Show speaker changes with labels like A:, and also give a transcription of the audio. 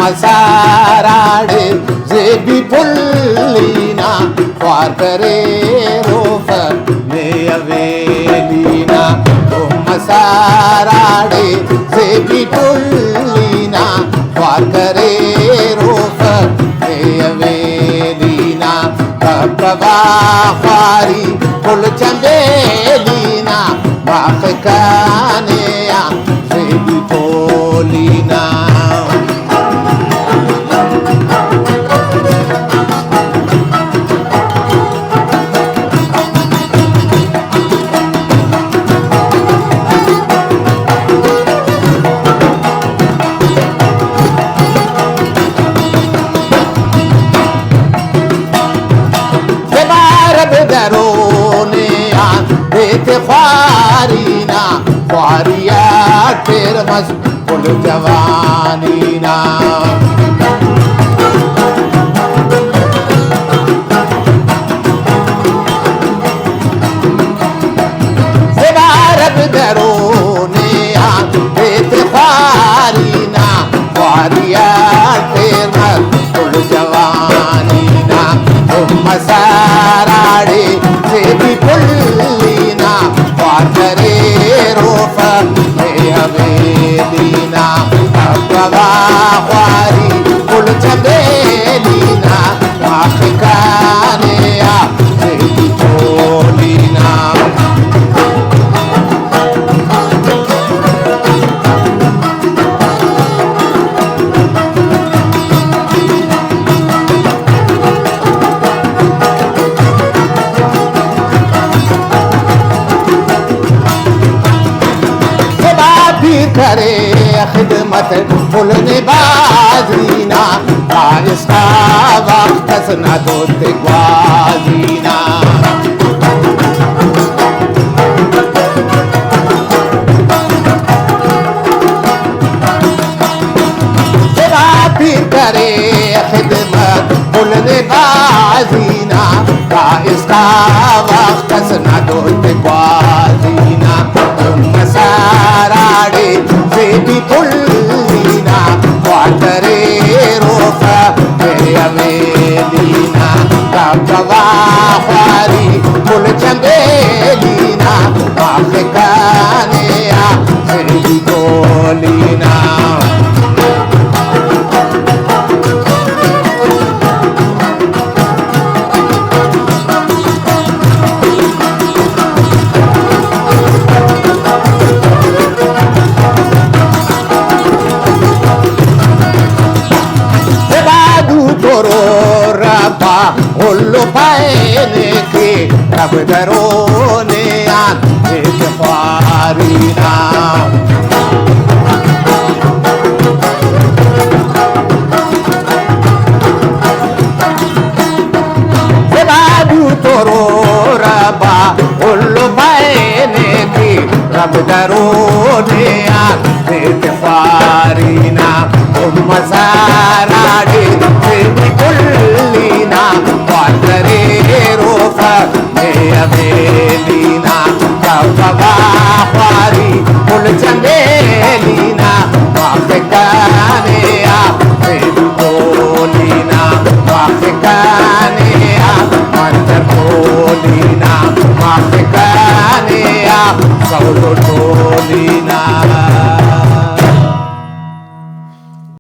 A: masarade zebi pullina farkare rofa me avelina masarade zebi pullina farkare rofa me avelina kabba khari pul chandelina makhkane zebi pullina ख्वारीना ख्वारिया तेर मस पुल जवानीना सेवारब दरोने बेत ख्वारीना ख्वारिया तेर मस पुल जवानीना मसाराड़े से भी पुल्लीना वाटरे रोफा में हवेलीना अब्बा ख्वारी पुल चबेलीना आखिकाने से भी चोलीना करे खिदमत फुल बाजीना इसका वक्त न दोते ग्वाजीना फिर करे खिदमत फुल बाजीना इसका वक्त न दोते ग्वाजीना मसाराड़े बेबी पुल्लीना वाटरे रोफा मेरे अवेलीना कब्बा ख्वारी पुल चंबेलीना आखिकाने से भी गोलीना Ollo paene che rabdarone ante che farina se vadu toro raba ollo paene che rabdarone ante che farina masarade se pullina वाटरे रोफा में अवेलीना कब्बा ख्वारी पुल चंद